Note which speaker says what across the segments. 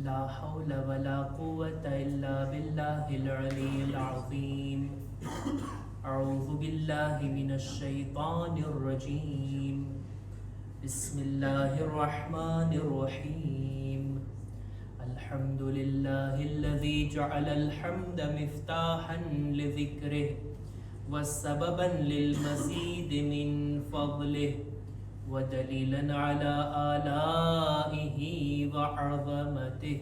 Speaker 1: لا حول ولا قوة إلا بالله العلي العظيم. أعوذ بالله من الشيطان الرجيم. بسم الله الرحمن الرحيم. الحمد لله الذي جعل الحمد مفتاحا لذكره وسببا للمزيد من فضله ودليلا على آلائه وعظمته.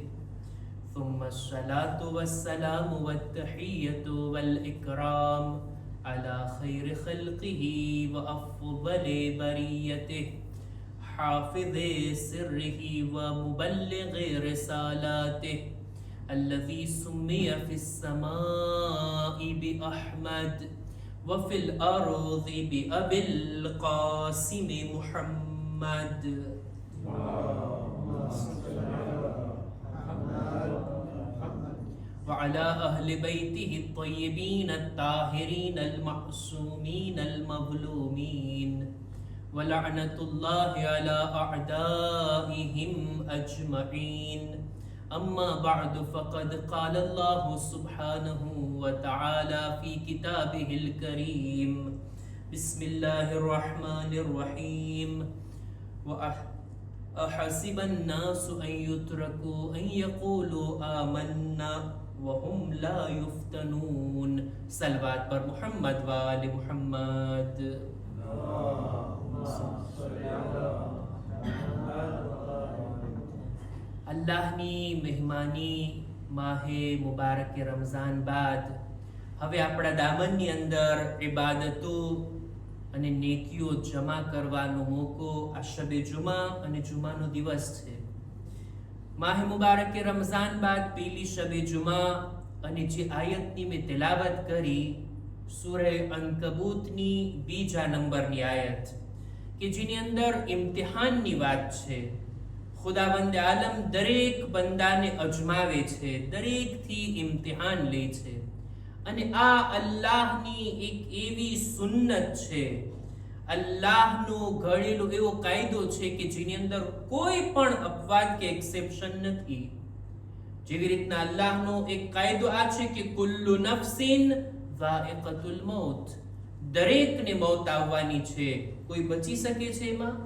Speaker 1: ثم الصلاة والسلام والتحية والإكرام على خير خلقه وأفضل بريته حافظ سره ومبلغ رسالاته الذي سمي في السماء بأحمد وفي الأرض بأبي القاسم محمد. وعلى أهل بيته الطيبين الطاهرين المعصومين المظلومين ولعنة الله على أعدائهم أجمعين. أما بعد فقد قال الله سبحانه وتعالى في كتابه الكريم. بسم الله الرحمن الرحيم. أحسب الناس أن يتركوا أن يقولوا آمنا وهم لا يفتنون. صلوات پر محمد و آل محمد. અલ્લાહની મહેમાની માહે મુબારક રમઝાન બાદ હવે આપણા દામનની અંદર ઇબાદતો અને નેકીઓ જમા કરવાનો મોકો આ શબે જુમા અને જુમાનો દિવસ છે. માહે મુબારક રમઝાન બાદ પહેલી શબે જુમા અને જે આયતની મેં તિલાવત કરી સૂરે અન્કબૂતની બીજા નંબરની આયત કે જેની અંદર ઇમ્તિહાનની વાત છે. ખુદાવંદ આલમ દરેક બંદાને અજમાવે છે, દરેકથી ઇમ્તિહાન લે છે અને આ અલ્લાહની એક એવી સુન્નત છે, અલ્લાહનો ઘડેલો એવો કાયદો છે કે જેની અંદર કોઈ પણ અપવાદ કે એક્સેપ્શન નથી. જેવી રીતના અલ્લાહનો એક કાયદો આ છે કે કુલ્લુ નફ્સિન ઝાઇકતુલ મૌત, દરેકને મોત આવવાની છે. કોઈ બચી શકે છે એમાં?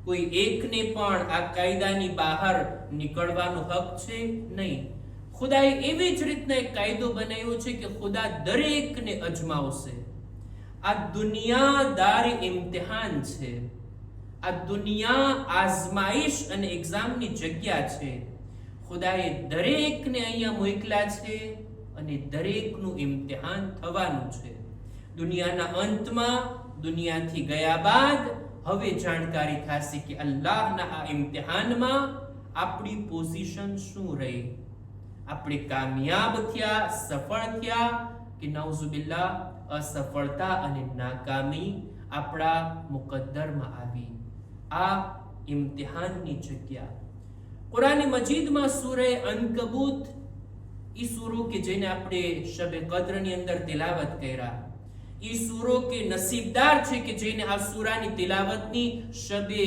Speaker 1: કોઈ એકને પણ આ કાયદાની બહાર નીકળવાનો હક છે નહીં. ખુદાએ એવી જ રીતના એક કાયદો બનાવ્યો છે કે ખુદા દરેકને અજમાવશે. આ દુનિયાદાર ઇમ્તિહાન છે. આ દુનિયા આઝમાઈશ અને એક્ઝામની જગ્યા છે. ખુદાએ દરેકને અહીંયા મોકલ્યા છે અને દરેકનું ઇમ્તિહાન થવાનું છે. દુનિયાના અંતમાં, દુનિયાથી ગયા બાદ હવે જાણકારી થશે કે અલ્લાહના આ ઇમ્તિહાનમાં આપણી પોઝિશન શું રહી. આપણે કામયાબ થયા, સફળ થયા કે નાઉઝુબિલ્લાહ અસફળતા અને નાકામી આપણા મુકદ્દરમાં આવી. આ ઇમ્તિહાનની જગ્યા કુરાન મજીદમાં સૂરે અન્કબૂત, ઈ સૂરો કે જેને આપણે શબે કદ્રની અંદર તિલાવત કર્યા, ઈ સૂરો કે નસીબદાર છે કે જેને આ સૂરાની તિલાવતની શબે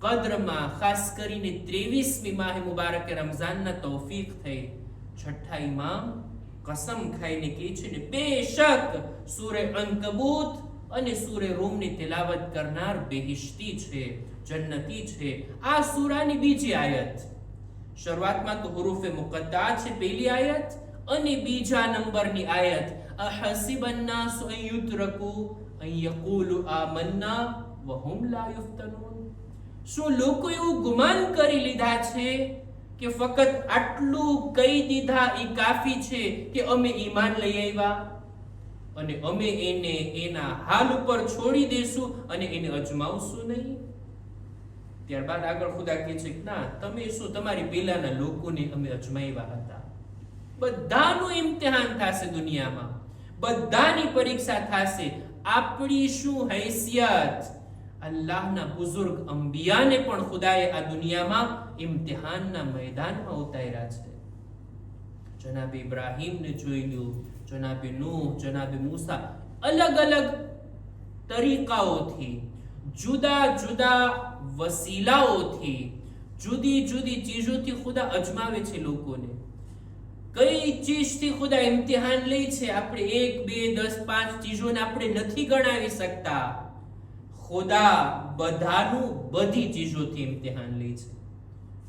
Speaker 1: કદ્રમાં ખાસ કરીને 23મી માહે મુબારક રમઝાનના તૌફીક થઈ. છઠ્ઠા ઇમામ કસમ ખાઈને કહે છે ને બેશક સૂરે અન્કબૂત અને સૂરે રૂમની તિલાવત કરનાર બેહિશ્તી છે, જન્નતી છે. આ સૂરાની બીજી આયત, શરૂઆતમાં તો હુરૂફે મુકદ્દા છે પહેલી આયત અને બીજા નંબરની આયત أحسب الناس أن يتركوا أن يقولوا آمنا وهم لا يفتنون. શું લોકો એવું ગુમાન કરી લીધા છે કે ફક્ત આટલું કહી દીધા એ કાફી છે કે અમે ઈમાન લઈ આવ્યા અને અમે એને એના હાલ ઉપર છોડી દેશું અને એને અજમાવશું નહીં? ત્યારબાદ આગળ ખુદા કહે છે કે ના, તમે શું તમારી પહેલાના લોકોને અમે અજમાવ્યા હતા. બધાનું ઇમ્તિહાન થશે દુનિયામાં, બધાની પરીક્ષા થશે. આપણી શું હૈસિયત? અલ્લાહના બુઝુર્ગ અંબિયાને પણ ખુદાએ આ દુનિયામાં ઇમ્તિહાનના મેદાનમાં ઉતાર્યા છે. જનાબ ઇબ્રાહીમને જોઈ લો, જનાબ નૂહ, જનાબ મૂસા, અલગ અલગ તરીકાઓથી, જુદા જુદા વસીલાઓથી જુદી જુદી ચીજોથી ખુદા અજમાવે છે લોકોને. કઈ ચીજથી ખુદા ઇમ્તિહાન લે છે? આપણે 1, 2, 10, 5 ચીજોને આપણે નથી ગણાવી શકતા. ખુદા બધાનું બધી ચીજોથી ઇમ્તિહાન લે છે.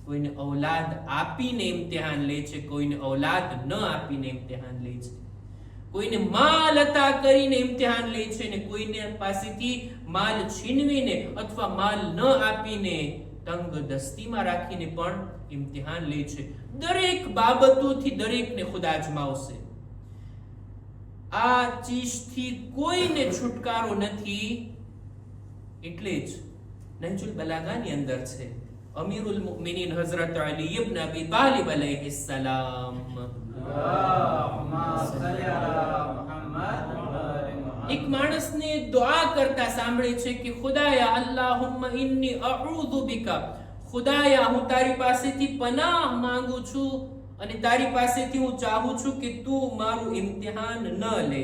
Speaker 1: કોઈને ઔલાદ આપીને ઇમ્તિહાન લે છે, કોઈને ઔલાદ ન આપીને ઇમ્તિહાન લે છે, કોઈને માલ અતા કરીને ઇમ્તિહાન લે છે ને કોઈને પાસેથી માલ છીનવીને અથવા માલ ન આપીને તંગ દસ્તીમાં રાખીને પણ ઇમ્તિહાન લે છે. દરેક બાબતોથી દરેકને ખુદા અજમાવશે. આ ચીજથી કોઈને છુટકારો નથી. એટલે જ નહજુલ બલાગાની અંદર છે અમીરુલ મુમિનીન હઝરત અલી ઇબ્ન અબી તાલિબ અલૈહિસ સલામ એક માણસને દુઆ કરતા સાંભળે છે કે ખુદાયા અલ્લાહુમ્મા ઇન્ની અઉઝુ બિકા, ખુદાયા હું તારી પાસેથી પનાહ માંગુ છું અને તારી પાસેથી હું ચાહું છું કે તું મારું ઇમ્તિહાન ન લે.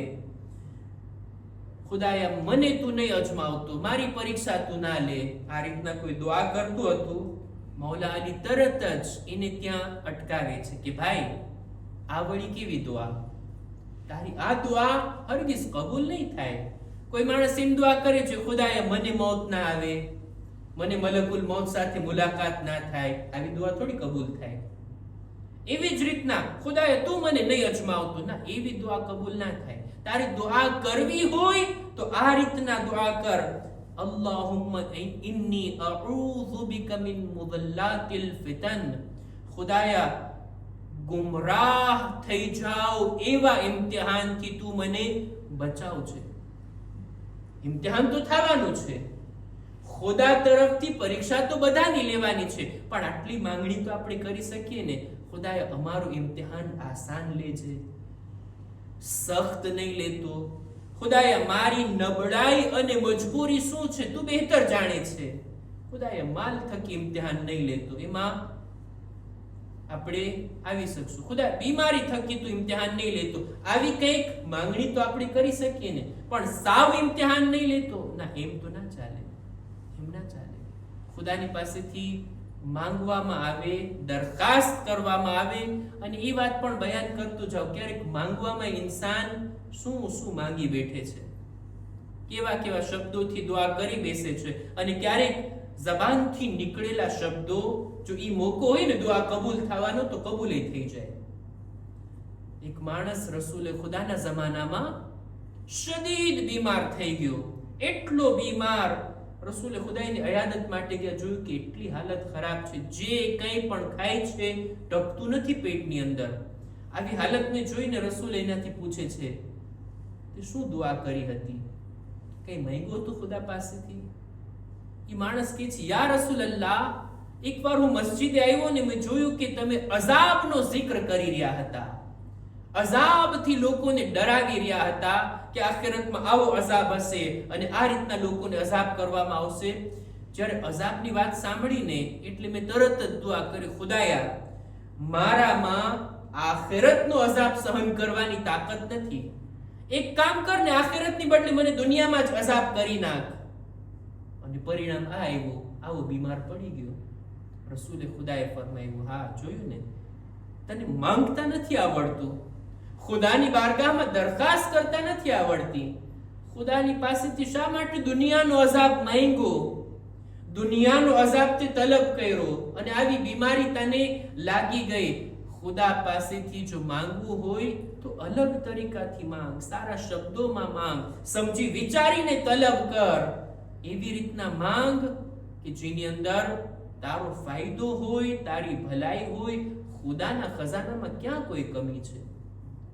Speaker 1: ખુદાયા મને તું નહીં અજમાવતો, મારી પરીક્ષા તું ના લે. આ રીતના કોઈ દુઆ કરતું હતું. મૌલા અલી તરત જ એને ત્યાં અટકાવે છે કે ભાઈ આ વળી કેવી દુઆ? તારી આ દુઆ હરગિઝ કબૂલ નહીં થાય. કોઈ માણસ એમ દુઆ કરે છે ખુદાયા મને મોત ના આવે, મને મલકુલ મોત સાથે મુલાકાત ના થાય, આવી દુઆ થોડી કબૂલ થાય. એવી જ રીતના ખુદાયા તું મને નહીં અજમાવતો, ના, એવી દુઆ કબૂલ ના થાય. તારી દુઆ કરવી હોય તો આ રીતના દુઆ કર. અલ્લાહુમ્મા ઇન્ની અઉઝુ બિકા મિન મુદલ્લાતિલ ફિતન, ખુદાયા ગુમરાહ થઈ જાઓ એવા ઇમ્તિહાનથી તું મને બચાવજે. ઇમ્તિહાન તો થવાનું છે, ખુદા તરફથી પરીક્ષા તો બધાની લેવાની છે, પણ આટલી માંગણી તો આપણે કરી શકીએ ને, ખુદાએ અમારું ઇમ્તિહાન આસાન લેજે, સખ્ત નહીં લેતો. ખુદાએ મારી નબળાઈ અને મજબૂરી શું છે તું બહેતર જાણે છે. ખુદાએ માલ થકી ઇમ્તિહાન નહીં લેતો, એમાં આપણે આવી શકશું. ખુદા બીમારી થકી તું ઇમ્તિહાન નહીં લેતો, આવી કંઈક માંગણી તો આપણે કરી શકીએ ને, પણ સાવ ઇમ્તિહાન નહીં લેતો, ના, એમ તો ના ચાલે, એમ ના ચાલે. ખુદાની પાસેથી માંગવામાં આવે, દરખાસ્ત કરવામાં આવે. અને એ વાત પણ બયાન કરતો જાવ, ક્યારેક માંગવામાં ઇન્સાન શું શું માંગી બેઠે છે, કેવા કેવા શબ્દોથી દુઆ કરી બેસે છે, અને ક્યારેક જબાનથી નીકળેલા શબ્દો જો ઈ મોકો હોય ને દુઆ કબૂલ થવાનો તો કબૂલ થઈ જાય. એક માણસ રસૂલે ખુદાના જમાનામાં શદીદ બીમાર થઈ ગયો, એટલો બીમાર. રસૂલે ખુદાની અયાદત માટે ગયા, જોયું કે એટલી હાલત ખરાબ છે, જે કંઈ પણ ખાય છે ટકતું નથી પેટની અંદર. આવી હાલતને જોઈને રસૂલ એનાથી પૂછે છે કે શું દુઆ કરી હતી, કઈ માંગ્યો તો ખુદા પાસેથી? એ માણસ કહે છે, યા રસૂલલ્લાહ, એકવાર હું મસ્જિદે આવ્યો ને મેં જોયું કે તમે અઝાબનો જિક્ર કરી રહ્યા હતા, અઝાબથી લોકોને ડરાવી રહ્યા હતા કે આખિરતમાં આવો અઝાબ હશે અને આ રીતના લોકોને અઝાબ કરવામાં આવશે. જ્યારે અઝાબની વાત સાંભળીને એટલે મેં તરત જ દુઆ કરી, ખુદાયા મારામાં આખિરતનો અઝાબ સહન કરવાની તાકાત નથી, એક કામ કર ને આખિરતની બદલે મને દુનિયામાં જ અઝાબ કરી નાખ. અને પરિણામ આ આવ્યું, આવો બીમાર પડી ગયો. રસૂલે ખુદાએ ફરમાવ્યું, હા જોયું ને, તને માંગતા નથી આવડતું, ખુદાની બારગાહમાં દરખાસ્ત કરતા નથી આવડતી, ખુદાની પાસેથી શા માટે દુનિયાનો અઝાબ માંગ્યો, દુનિયાનો અઝાબ તે તલબ કર્યો અને આવી બીમારી તને લાગી ગઈ. ખુદા પાસેથી જો માંગવું હોય તો અલગ તરીકાથી માંગ, સારા શબ્દોમાં માંગ, સમજી વિચારીને તલબ કર. એવી રીતના માંગ કે જેની અંદર તારો ફાયદો હોય, તારી ભલાઈ હોય. ખુદાના ખજાનામાં ક્યાં કોઈ કમી છે?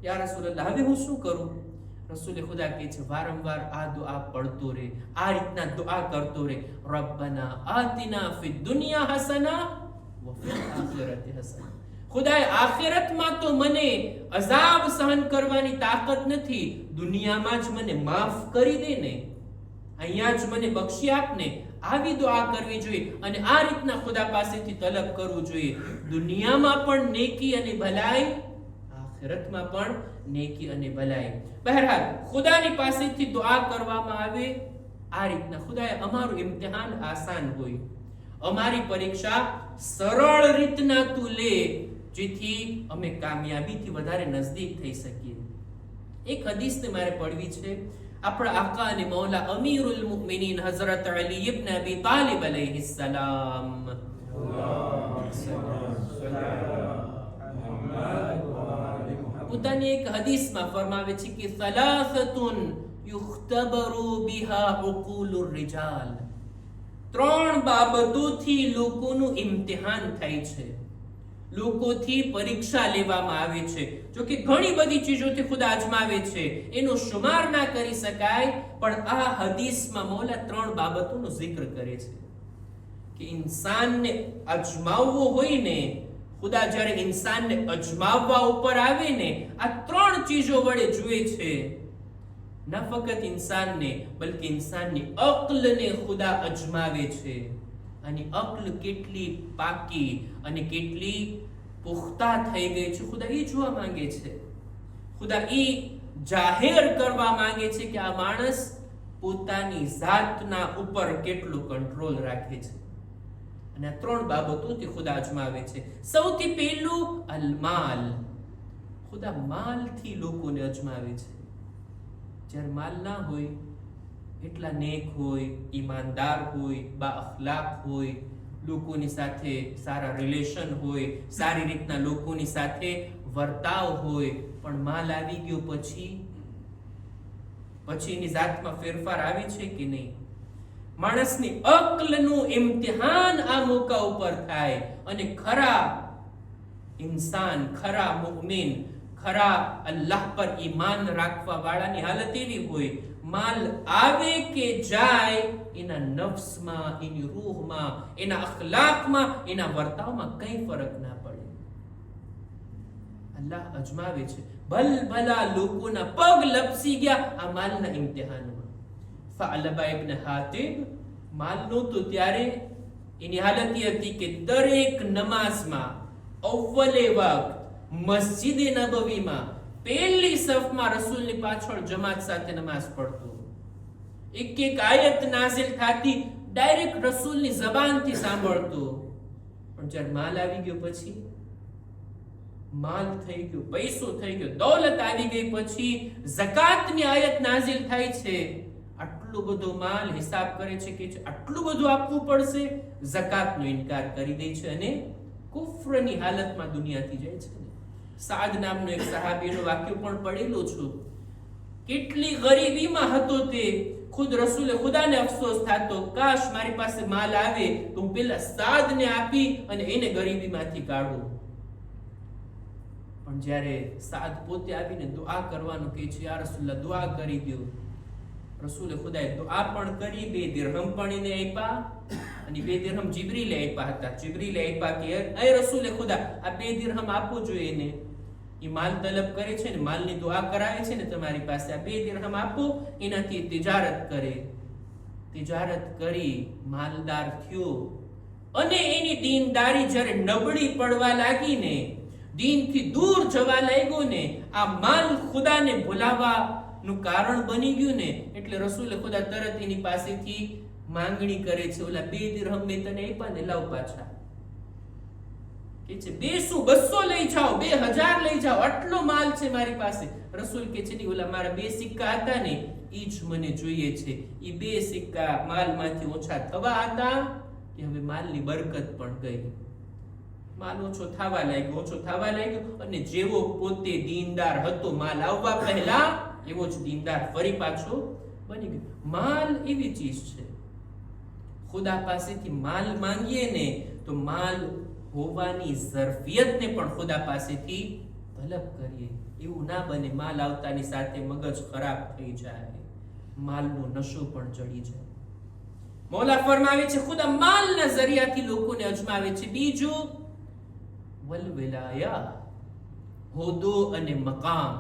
Speaker 1: યા રસૂલલ્લાહ, હવે હું શું કરું? રસૂલે ખુદા કહે છે, વારંવાર આ દુઆ પડતો રહે, આ રીતના દુઆ કરતો રહે. રબ્બના આતિના ફિદ દુનિયા હસના વ ફિલ આખિરતિ હસના. ખુદાએ આખિરતમાં તો મને અઝાબ સહન કરવાની તાકાત નથી, દુનિયામાં જ મને માફ કરી દે ને, અહીંયા જ મને બક્ષી આપ ને. આવી દુઆ કરવી જોઈએ અને આ રીતના ખુદા પાસેથી તલબ કરવું જોઈએ. દુનિયામાં પણ નેકી અને ભલાઈ, આખિરતમાં પણ નેકી અને ભલાઈ. બહરહાલ ખુદાની પાસેથી દુઆ કરવામાં આવે આ રીતના. ખુદાએ અમારું ઇમ્તિહાન આસાન હોય, અમારી પરીક્ષા સરળ રીતના તું લે, જેથી અમે કામયાબીથી વધારે નજદીક થઈ શકીએ. એક હદીસને મારે પડવી છે. આપણા આકા અને મૌલા અમીરુલ મુમિનીન હઝરત અલી ઇબ્ન અબી તાલિબ અલૈહિસ સલામ પોતાની એક હદીસમાં ફરમાવે છે કે સલાસતુન યુખ્તબરુ બિહા ઉકુલુર રિજાલ. 3 બાબતોથી લોકોનું ઇમ્તિહાન થાય છે, લોકોથી પરીક્ષા લેવામાં આવે છે. જો કે ઘણી બધી ચીજોથી ખુદા અજમાવે છે, એનો શુમાર ના કરી શકાય, પણ આ હદીસમાં મૌલા 3 બાબતોનો જિક્ર કરે છે કે ઇન્સાનને અજમાવવો હોય ને, ખુદા જ્યારે ઇન્સાનને અજમાવવા ઉપર આવે ને, આ 3 ચીજો વડે જુએ છે. ન ફક્ત ઇન્સાનને, બલકે ઇન્સાનની અક્લને ખુદા અજમાવે છે. અને અક્લ કેટલી પાકી અને કેટલી પુખ્તા થઈ ગઈ છે, ખુદા એ જોવા માંગે છે. ખુદા એ જાહેર કરવા માંગે છે કે આ માણસ પોતાની જાતના ઉપર કેટલો કંટ્રોલ રાખે છે. અને આ 3 બાબતોથી ખુદા અજમાવે છે. સૌથી પહેલું અલમાલ. ખુદા માલથી લોકોને અજમાવે છે. જ્યારે માલ ના હોય, એટલા નેક હોય, ઈમાનદાર હોય, બા અખલાક હોય, લોકોની સાથે સારા રિલેશન હોય, સારી રીતના લોકોની સાથે વર્તાવ હોય, પણ માલ આવી ગયો પછી એની જાતમાં ફેરફાર આવે છે કે નહીં? માણસની અક્લનું ઇમ્તિહાન આ મોકા ઉપર થાય. અને ખરા ઇન્સાન, ખરા મુમિન, ખરા અલ્લાહ પર ઈમાન રાખવા વાળાની હાલત એવી હોય, માલ આવે કે જાય, એના નફ્સમાં, એની રૂહમાં, એના અખલાકમાં, એના વર્તાવમાં કઈ ફરક ના પડે. અલ્લાહ અજમાવે છે. ભલભલા લોકોના પગ લપસી ગયા આ માલના ઇમ્તિહાનમાં. ફઅલબા ઇબ્ન હાતિબ માલનો તો ત્યારે એની હાલત એ હતી કે દરેક નમાઝમાં અવ્વલે વખત મસ્જિદ નબવીમાં પહેલી સફમાં રસૂલની પાછળ જમાત સાથે નમાઝ પઢતો. એક એક આયત નાઝિલ થતી ડાયરેક્ટ રસૂલની જબાનથી સાંભળતો. પણ જ્યારે માલ આવી ગયો પછી, માલ થઈ ગયો, પૈસો થઈ ગયો, દૌલત આવી ગઈ પછી ઝકાતની આયત નાઝિલ થાય છે. આટલો બધો માલ હિસાબ કરે છે કે આટલું બધું આપવું પડશે, ઝકાતનો ઇનકાર કરી દે છે અને કુફરની હાલતમાં દુનિયાથી જાય છે. સાદ નામનો એક સહાબીનો વાક્ય પણ પડેલો છું. કેટલી ગરીબીમાં હતો તે, ખુદ રસૂલે ખુદાને અફસોસ થતો, કાશ મારી પાસે માલ આવે તો હું પેલા સાદને આપી અને એને ગરીબીમાંથી કાઢું. પણ જ્યારે સાદ પોતે આવીને દુઆ કરવાનું કહે છે, યા રસૂલલ્લાહ દુઆ કરી દો. રસૂલે ખુદાએ દુઆ પણ કરી, 2 દિરહમ પણ એને આપ્યા અને 2 દિરહમ જિબ્રીલે આપ્યા હતા. જિબ્રીલે આપ્યા કે એ રસૂલે ખુદા આ 2 દિરહમ આપો જોઈએ એને. એ માલ તલબ કરે છે ને, માલની દુઆ કરાવે છે ને તમારી પાસે, આ 2 દિરહમ આપો, એનાથી તિજારત કરે. તિજારત કરી માલદાર થયો અને એની દીનદારી જ્યારે નબળી પડવા લાગી ને, દીનથી દૂર જવા લાગ્યો ને, આ માલ ખુદાને ભૂલાવાનું કારણ બની ગયું ને, એટલે રસૂલે ખુદા તરત એની પાસેથી માંગણી કરે છે, ઓલા 2 દિરહમ મેં તને આપ્યા ને, લાવ પાછા. કે છે 200 લઈ જાઓ, 2000 લઈ જાઓ, આટલો માલ છે મારી પાસે. રસૂલ કે છે ની ઓલા મારા 2 સિક્કા હતા ને, ઈ જ મને જોઈએ છે. ઈ 2 સિક્કા માલમાંથી ઓછા થવા હતા કે હવે માલની બરકત પણ ગઈ. માલ ઓછો થવા લાગ્યો અને જેવો પોતે દીનદાર હતો માલ આવવા પહેલા, એવો જ દીનદાર ફરી પાછો બની ગયો. માલ એવી ચીજ છે, ખુદા પાસેથી માલ માંગીએ ને તો માલ હોવાની ઝરફિયતને પણ ખુદા પાસેથી તલબ કરીએ. એવું ના બને માલ આવતાની સાથે મગજ ખરાબ થઈ જાય, માલનો નશો પણ ચડી જાય. મૌલા ફરમાવે છે ખુદા માલના જરિયાથી લોકોને અજમાવે છે. બીજું વલ વિલાયા, હોદો અને મકામ.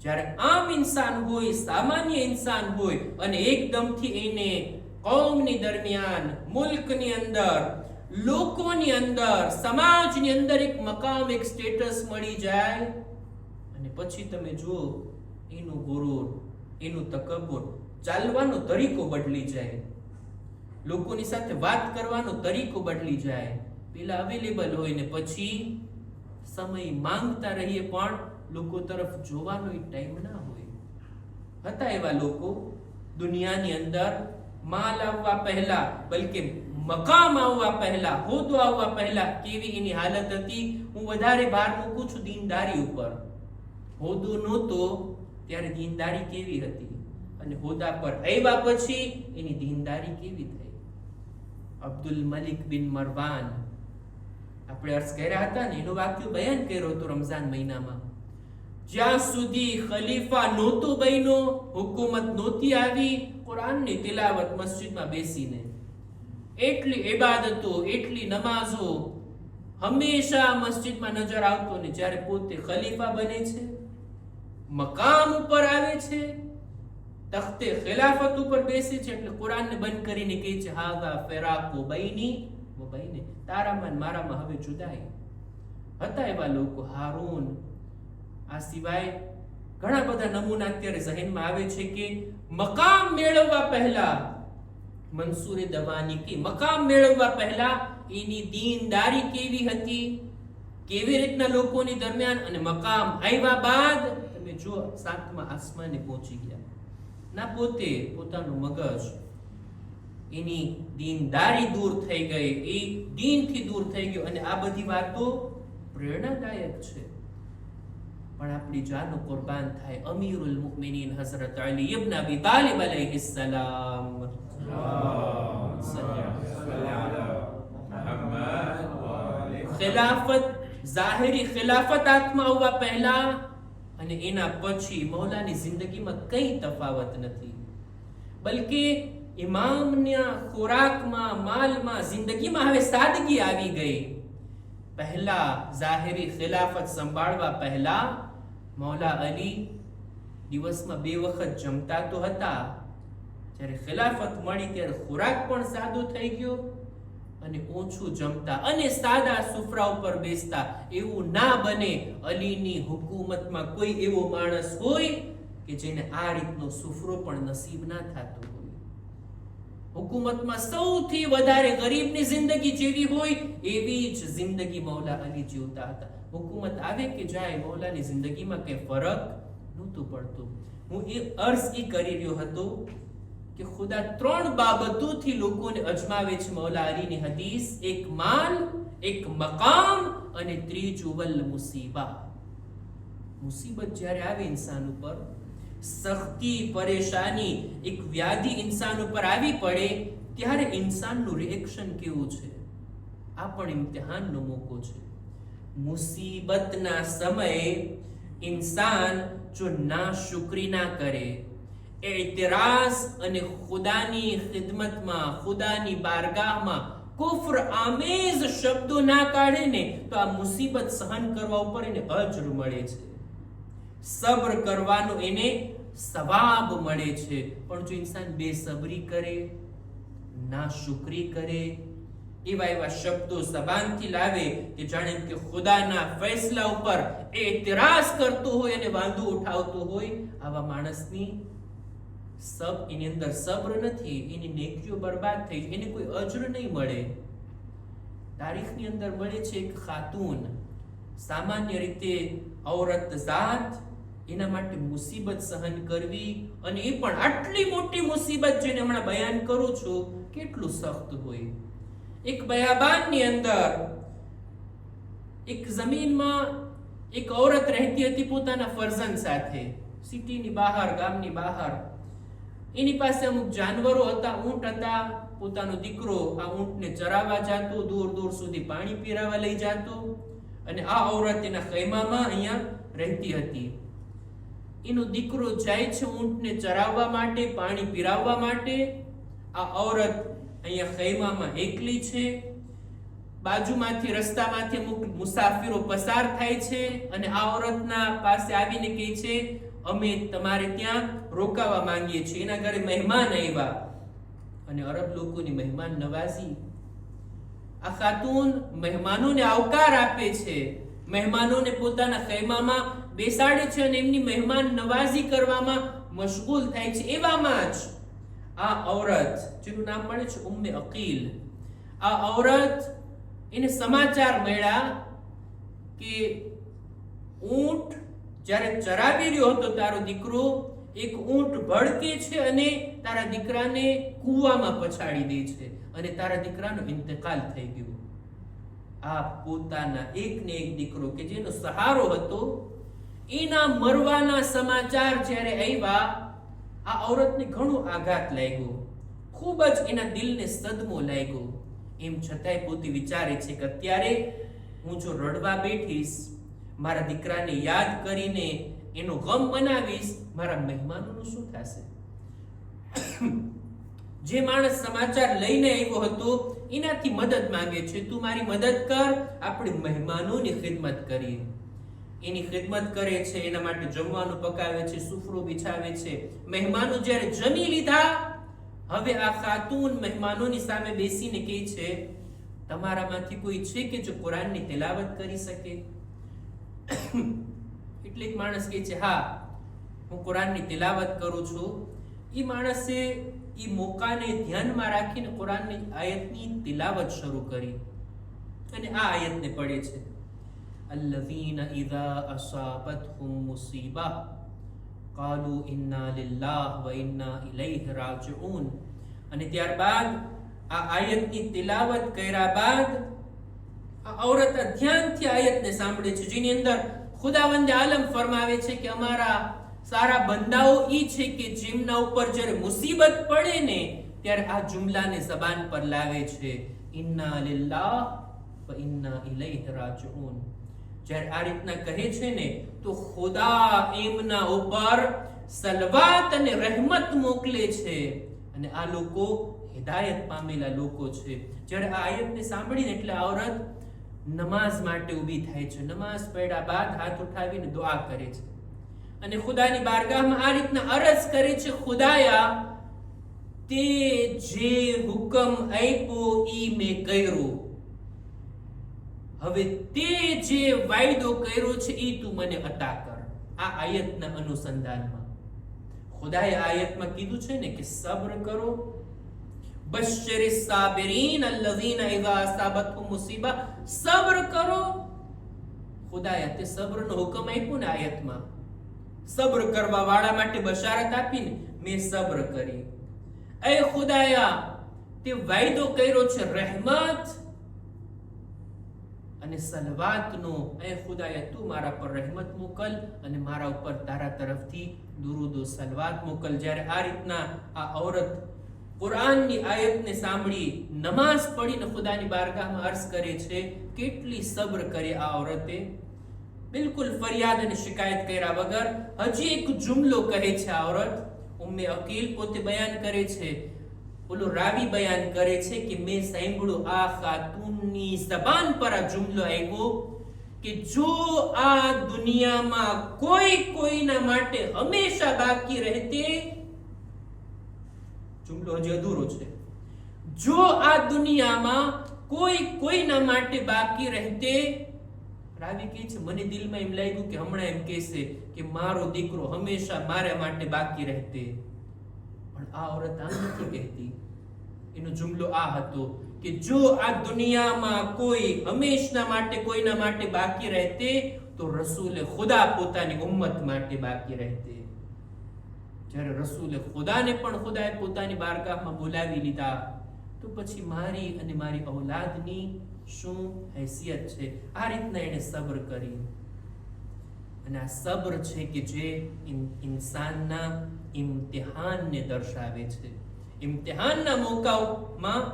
Speaker 1: જ્યારે આમ ઇન્સાન હોય, સામાન્ય ઇન્સાન હોય અને એકદમથી એને કૌમની દરમિયાન, મુલ્કની અંદર, લોકોની અંદર, સમાજની અંદર એક મકામ, એક સ્ટેટસ મળી જાય અને પછી તમે જુઓ એનું ગુરૂર, એનું તકબ્બુર, ચાલવાનો તરીકો બદલી જાય. લોકોની સાથે વાત કરવાનો તરીકો બદલી જાય. પેલા અવેલેબલ હોય ને પછી સમય માંગતા રહીએ પણ લોકો તરફ જોવાનો ટાઈમ ના હોય. હતા એવા લોકો દુનિયાની અંદર માલ આવવા પહેલા, બલકે મકામ આવવા પહેલા, હોદ્દો આવવા પહેલા કેવી એની હાલત હતી. હું વધારે ભાર મૂકું છું દીનદારી ઉપર. હોદ્દો નહોતો ત્યારે દીનદારી કેવી હતી, અને હોદ્દા પર આવ્યા પછી એની દીનદારી કેવી થઈ. અબ્દુલ મલિક બિન મરવાન, આપણે અર્થ કર્યા હતા ને, એનું વાક્ય બયાન કર્યું હતું રમઝાન મહિનામાં. જ્યાં સુધી ખલીફા નહોતો બન્યો, હુકુમત નહોતી આવી, કુરાનની તિલાવત મસ્જિદમાં બેસીને એટલી ઇબાદતો, એટલી નમાઝો હંમેશા મસ્જિદમાં નજર આવતો ને જ્યારે પોતે ખલીફા બને છે, મકામ ઉપર આવે છે, તખ્તે ખિલાફત ઉપર બેસે છે, એટલે કુરાનને બંધ કરીને કહે છે હાઝા ફિરાકુ બૈની વ બૈને, તારામાં મારામાં હવે જુદાઈ. હતા એવા લોકો. હારૂન, આ સિવાય ઘણા બધા નમૂના અત્યારે ઝહેનમાં આવે છે કે મકામ મેળવવા પહેલા મંસૂરે દવાની કે મકામ મેળવવા પહેલા એની દીનદારી કેવી હતી, કેવી રીતના લોકોની દરમિયાન, અને મકામ આવ્યા બાદ તમે જો 7મા આસમાને પહોંચી ગયા ના, પોતે પોતાનું મગજ, એની દીનદારી દૂર થઈ ગઈ, એ દીનથી દૂર થઈ ગયો. અને આ બધી વાતો પ્રેરણાદાયક છે, પણ આપણી જાનો કુરબાન થાય. અમીરુલ મુમિનીન હઝરત અલી ઇબ્ન અબી તાલિબ અલૈહિસ સલામ, ખિલાફત, ઝાહિરી ખિલાફત હાથમાં આવવા પહેલા અને એના પછી મૌલાની જિંદગીમાં કઈ તફાવત નથી, બલકે ઇમામના ખોરાકમાં, માલમાં, જિંદગીમાં હવે સાદગી આવી ગઈ. પહેલા ઝાહિરી ખિલાફત સંભાળવા પહેલા મૌલા અલી દિવસમાં 2 વખત જમતા તો હતા, જ્યારે ખિલાફત મળી ત્યારે ખોરાક પણ સાદો થઈ ગયો અને ઓછું જમતા અને સાદા સુફરા ઉપર બેસતા. એવું ના બને અલીની હુકુમતમાં કોઈ એવો માણસ હોય કે જેને આ રીતનો સુફરો પણ નસીબ ના થતો હોય. હુકુમતમાં સૌથી વધારે ગરીબની જિંદગી જેવી હોય એવી જ જિંદગી મૌલા અલી જીવતા હતા. હુકુમત આવે કે જાય, મૌલાની જિંદગીમાં કઈ ફરક નહોતું પડતું. હું એ અર્થ એ કરી રહ્યો હતો કે ખુદા 3 બાબતોથી લોકોને અજમાવે છે મૌલા અલીની હદીસ. એક માલ, એક મકામ અને ત્રીજું વલ મુસીબા. મુસીબત જ્યારે આવે ઇન્સાન ઉપર, સખ્તી, પરેશાની, એક વ્યાધિ ઇન્સાન ઉપર આવી પડે ત્યારે ઇન્સાનનું રિએક્શન કેવું છે, આ પણ ઇમ્તિહાનનો મોકો છે. મુસીબતના સમયે ઇન્સાન જો નાશુકરી ના કરે, એતરાઝ અને ખુદાની ખિદમતમાં, ખુદાની બારગાહમાં કુફર આમેઝ શબ્દો ના કાઢે ને, તો આ મુસીબત સહન કરવા ઉપર એને અજર મળે છે, સબ્ર કરવાનો એને સવાબ મળે છે. પણ જો ઇન્સાન બેસબરી કરે, નાશુકરી કરે, એવા શબ્દો જબાનથી લાવે કે જાણે કે ખુદાના ફેસલા ઉપર એતરાઝ કરતો હોય અને વાંધો ઉઠાવતો હોય, આવા માણસની એની અંદર સબ્ર નથી, એની નેકીઓ બરબાદ થઈ, એને કોઈ અજર નહીં મળે. તારીખની અંદર મળે છે એક ખાતુન, સામાન્ય રીતે ઔરત જાત, એના માટે મુસીબત સહન કરવી, અને એ પણ આટલી મોટી મુસીબત જેને હમણાં બયાન કરું છું કેટલું સખ્ત હોય. એક બયાબાનની અંદર એક જમીનમાં એક ઔરત રહેતી હતી પોતાના ફરજંદ સાથે, સિટીની બહાર, ગામની બહાર. એની પાસે અમુક જાનવરો હતા, ઊંટ હતા. પોતાનો દીકરો આ ઊંટને ચરાવવા જતો, દૂર દૂર સુધી પાણી પીરાવા લઈ જતો, અને આ ઔરત એના ખૈમામાં અહીંયા રહેતી હતી. એનો દીકરો જાય છે ઊંટને ચરાવવા માટે, પાણી પીરાવવા માટે. આ ઔરત અહીંયા ખૈમામાં એકલી છે. બાજુમાંથી, રસ્તામાંથી અમુક મુસાફિરો પસાર થાય છે અને આ ઔરતના પાસે આવીને કહે છે, અમે તમારે ત્યાં રોકાવા માંગીએ છીએ. એના ઘરે મહેમાન આવ્યા, અને અરબ લોકોની મહેમાન નવાઝી. આ ખાતુન મહેમાનોને આવકાર આપે છે, મહેમાનોને પોતાના ખૈમામાં બેસાડે છે અને એમની મહેમાન નવાઝી કરવામાં મશગુલ થાય છે. એવામાં જ આ ઔરત જેનું નામ મળે છે ઉમ્મે અકીલ, આ ઔરત એને સમાચાર મળ્યા કે ઊંટ જ્યારે ચરાવી રહ્યો હતો તારો દીકરો, એક ઊંટ ભડકે છે અને તારા દીકરાને કૂવામાં પછાડી દે છે અને તારા દીકરાનો ઇંતકાલ થઈ ગયો. આ પોતાના એક ને એક દીકરો કે જેનો સહારો હતો એના મરવાના સમાચાર જ્યારે આવ્યા, આ ઔરતને ઘણો આઘાત લાગ્યો, ખૂબ જ એના દિલને સદમો લાગ્યો. એમ છતાંય પોતે વિચારે છે કે અત્યારે હું જો રડવા બેઠીશ, મારા દીકરાને યાદ કરીને એનો ગમ મનાવીશ, મારા મહેમાનોનું શું થશે? જે માણસ સમાચાર લઈને આવ્યો હતો એનાથી મદદ માંગે છે, તું મારી મદદ કર, આપણે મહેમાનોની ખિદમત કરીએ. એની ખિદમત કરે છે, એના માટે જમવાનું પકાવે છે, સુફરો બિછાવે છે. મહેમાનો જ્યારે જમી લીધા, હવે આ ખાતુન મહેમાનોની સામે બેસીને કહે છે, તમારામાંથી કોઈ છે કે જો કુરાનની તિલાવત કરી શકે? એટલે એક માણસ કહે છે, હા, હું કુરાનની તિલાવત કરું છું. એ માણસે એ મોકાને ધ્યાનમાં રાખીને કુરાનની આયતની તિલાવત શરૂ કરી અને આ આયતને પઢે છે, અલ્લઝીના ઇઝા અસાબતહુમ મુસીબા કાલુ ઇન્ના લિલ્લાહ વ ઇન્ના ઇલૈહિ રાજિઉન. અને ત્યારબાદ આ આયતની તિલાવત કર્યા બાદ આ ઔરત ધ્યાનથી આયતને સાંભળે છે, જેની અંદર ખુદાવંદ આલમ ફરમાવે છે કે અમારા સારા બંદાઓ ઈ છે કે જેમના ઉપર જ્યારે મુસીબત પડે ને ત્યારે આ જુમલાને જબાન પર લાવે છે, ઇન્ના લિલ્લાહ વ ઇન્ના ઇલૈહિ રાજિઉન. જ્યારે આ રીતના કહે છે ને તો ખુદા એમના ઉપર સલવાત અને રહેમત મોકલે છે અને આ લોકો હિદાયત પામેલા લોકો છે. જ્યારે આ આયતને સાંભળીને એટલે ઔરત નમાઝ માટે ઊભી થાય છે. નમાઝ પડ્યા બાદ હાથ ઉઠાવીને દુઆ કરે છે અને ખુદાની બારગાહમાં આ રીતના અરજ કરે છે, ખુદાયા તે જે હુકમ આપ્યો ઈ મેં કર્યો, હવે તે જે વાયદો કર્યો છે ઈ તું મને અતા કર. આ આયતના અનુસંધાનમાં ખુદાએ આયતમાં કીધું છે ને કે સબ્ર કરો, બશિરિસ સાબિરીન અલ્લઝીના ઇઝા અસાબતહુમ મુસીબા, સબ્ર કરો. ખુદાએ તે સબ્રનો હુકમ આપ્યો ને આયતમાં, સબ્ર કરવા વાળા માટે બશારત આપીને મેં સબ્ર કરી. એ ખુદાયા તે વાયદો કર્યો છે રહેમત અને સલવાતનો, એ ખુદાયા તું મારા પર રહેમત મોકલ અને મારા ઉપર તારા તરફથી દુરૂદ ઓ સલવાત મોકલ. જ્યારે આ રીતના આ ઔરત કુરાનની આયતને સાંભળી નમાઝ પડીને ખુદાની બારગાહમાં અર્જ કરે છે, કેટલી સબ્ર કરી આ ઔરતે. બિલકુલ ફરિયાદ અને શિકાયત કર્યા વગર હજી એક જુમલો કહે છે આ ઔરત. ઉમ્મે અકીલ પોતે બયાન કરે છે, ઓલો રાવી બયાન કરે છે કે મેં સાંભળ્યું આ ખાતુનની જબાન પર આ જુમલો આવ્યો કે જો આ દુનિયામાં કોઈ કોઈના માટે હંમેશા બાકી રહેતે, જુમલો હજી અધૂરો છે, જો આ દુનિયામાં કોઈ કોઈના માટે બાકી રહેતે, રાવી કહે છે મને દિલમાં એમ લાગ્યું કે હમણાં એમ કહેશે કે મારો દીકરો હંમેશા મારા માટે બાકી રહેતે, પણ આ ઔરત આમ નથી કહેતી. એનો જુમલો આ હતો કે જો આ દુનિયામાં કોઈ હંમેશા માટે કોઈના માટે બાકી રહેતે તો રસૂલે ખુદા પોતાની ઉમ્મત માટે બાકી રહેતે. જ્યારે રસૂલે ખુદાને પણ ખુદાએ પોતાની બારગાહમાં બોલાવી લીધા તો પછી મારી અને મારી ઔલાદની શું હૈસિયત છે? આ રીતના એને સબ્ર કરી. અને આ સબ્ર છે કે જે ઇન્સાનના ઇમ્તિહાનને દર્શાવે છે. ઇમ્તિહાનના મોકાઓમાં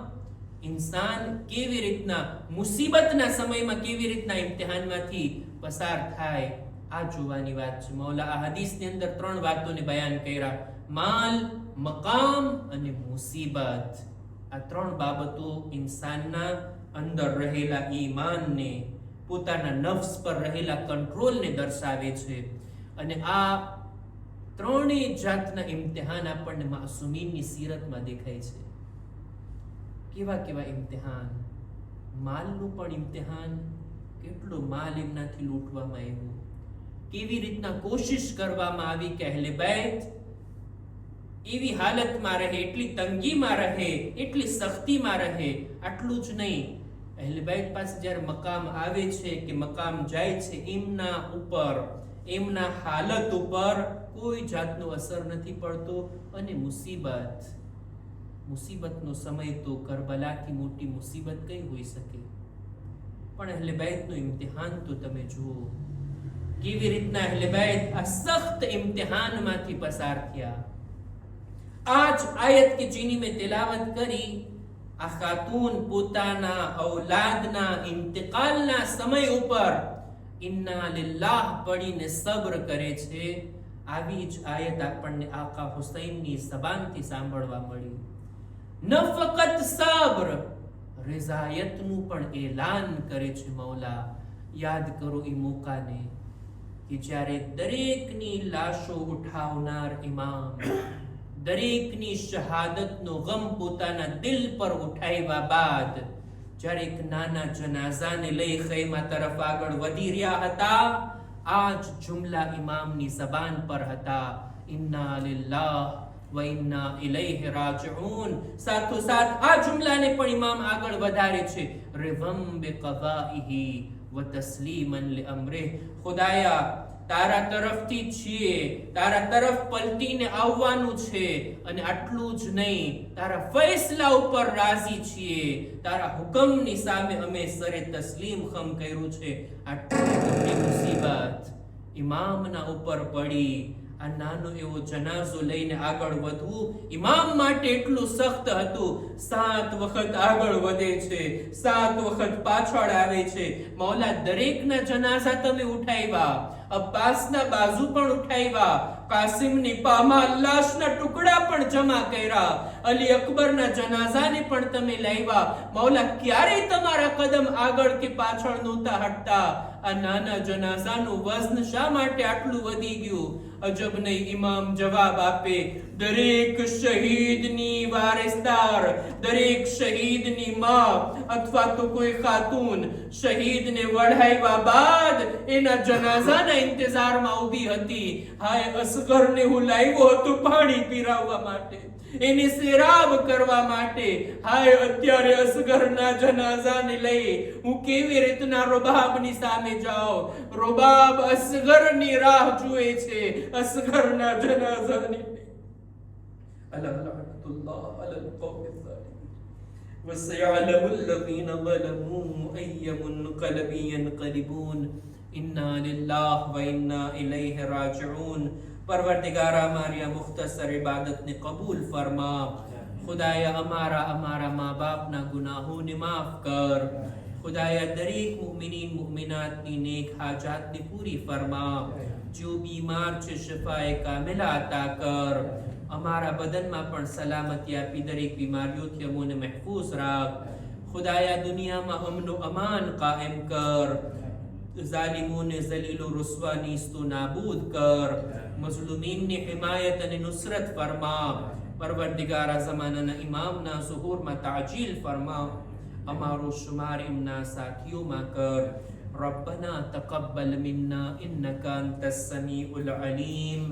Speaker 1: ઇન્સાન કેવી રીતના મુસીબતના સમયમાં કેવી રીતના ઇમ્તિહાનમાંથી પસાર થાય આ જોવાની વાત છે. મૌલા આ હદીસની અંદર 3 વાતોને બયાન કર્યા, માલ, મકામ અને મુસીબત. આ 3 બાબતો ઇન્સાનના અંદર રહેલા ઈમાનને, પોતાના નફ્સ પર રહેલા કંટ્રોલને દર્શાવે છે. અને આ 3 જાતના ઇમ્તિહાન આપણને માસૂમીનની સીરતમાં દેખાય છે. કેવા કેવા ઇમ્તિહાન! માલનું પણ ઇમ્તિહાન, કેટલો માલ એમનાથી લૂંટવામાં આવ્યો, કેવી રીતના કોશિશ કરવામાં આવી કે અહેલે બેત એવી હાલતમાં રહે, એટલી તંગીમાં રહે, એટલી સખ્તીમાં રહે. આટલું જ નહીં, અહલે બેત પાસે જ્યારે મકામ આવે છે કે મકામ જાય છે, એમના ઉપર, એમના હાલત ઉપર કોઈ જાતનો અસર નથી પડતો. અને મુસીબતનો સમય તો કરબલાથી મોટી મુસીબત કઈ હોઈ શકે. પણ અહલે બેતનું ઇમ્તિહાન તો તમે જુઓ, કેવી રીતના અહલે બેત આ સખ્ત ઇમ્તિહાનમાંથી પસાર થયા. આજ આયત કે જેની મેં તિલાવત કરી, આ ખાતૂન પોતાના ઔલાદના ઇંતિકાલના સમય ઉપર ઇન્ના લિલ્લાહ પડીને સબ્ર કરે છે. આવી જ આયત આપણને આકા હુસૈનની ઝબાનથી સાંભળવા મળી. ન ફકત સબ્ર, રિઝાયતનું પણ એલાન કરે છે મૌલા. યાદ કરો એ મોકાને કે જ્યારે દરેકની લાશો ઉઠાવનાર ઇમામ દરેકની શહાદતનો ગમ પોતાના દિલ પર ઉઠાવ્યા બાદ જ્યારે એક નાના જનાઝાને લઈ ખૈમા તરફ આગળ વધી રહ્યા હતા, આ જ જુમલા ઇમામની ઝબાન પર હતા, ઇન્ના લિલ્લાહ વ ઇન્ના ઇલૈહિ રાજિઉન. સાથોસાથ આ જુમલાને પણ ઇમામ આગળ વધારે છે, રિવમ બિકદાઇહી વ તસ્લીમન લિઅમ્રિહ. ખુદાયા, તારા તરફથી છીએ, તારા તરફ પલટીને આવવાનું છે, અને આટલું જ નહીં, તારા ફૈસલા ઉપર રાજી છીએ, તારા હુકમની સામે અમે સરે તસ્લીમ ખમ કર્યું છે. આટલી મોટી મુસીબત ઇમામના ઉપર પડી. આ નાનો એવો જનાઝો લઈને આગળ વધવું ઇમામ માટે એટલું સખ્ત હતું. 7 વખત આગળ વધે છે, 7 વખત પાછળ આવે છે. મૌલા, દરેકના જનાઝા તમે ઉઠાવ્યા, અબ્બાસના બાજુ પણ ઉઠાવ્યા, કાસિમની પામાં લાશના ટુકડા પણ જમા કર્યા, અલી અકબરના જનાઝાને પણ તમે લાવ્યા. મૌલા, ક્યારેય તમારા કદમ આગળ કે પાછળ નહોતા હટતા. આ નાના જનાઝાનું વજન શા માટે આટલું વધી ગયું? અજબ નહીં, ઇમામ જવાબ આપે, દરેક શહીદની વારિસદાર, દરેક શહીદની માં અથવા તો કોઈ ખાતૂન શહીદને વઢાવ્યા બાદ એના જનાઝાના ઇંતજારમાં ઊભી હતી. હાય, અસગરને હું લાવ્યો હતો પાણી પીરાવવા માટે, એને સેરાબ કરવા માટે. હાય, અત્યારે અસગરના જનાઝાને લઈ હું કેવી રીતના રૂબાબની સામે જાઉં? રૂબાબ અસગરની રાહ જુએ છે, અસગરના જનાઝાની. અલા લઅનતુલ્લાહ અલલ કૌમિઝ ઝાલિમીન વસયઅલમુલ લઝીના ઝલમૂ અય્ય મુન્કલબિન યન્કલિબૂન. ઇન્ના લિલ્લાહ વ ઇન્ના ઇલૈહિ રાજિઉન. પરવરદિગારા, અમારી આ મુખ્તસર ઇબાદતને કબૂલ ફરમા. ખુદાયા, અમારા મા બાપના ગુનાહોને માફ કર. ખુદાયા, દરેક મુમિનીન મુમિનાતની નેક હાજાતને પૂરી ફરમા. જો બીમાર છે, શિફાએ કામિલા અતા કર. અમારા બદનમાં પણ સલામતી આપી દરેક બીમારીઓથી અમોને મહેફૂઝ રાખ. ખુદાયા, દુનિયામાં અમનો અમાન કાયમ કર. ઝાલિમોને ઝલીલ વ રુસ્વા નીસ્તો નાબૂદ કર. મઝલુમીનની હિમાયત અને નુસરત ફરમા. પરવરદિગારા, ઝમાનાના ઇમામના ઝુહૂરમાં તાજીલ ફરમા. અમારો શુમાર એમના સાથીઓમાં કર. રબ્બના તકબ્બલ મિન્ના ઇન્નકા અંતસ સમીઉલ અલીમ.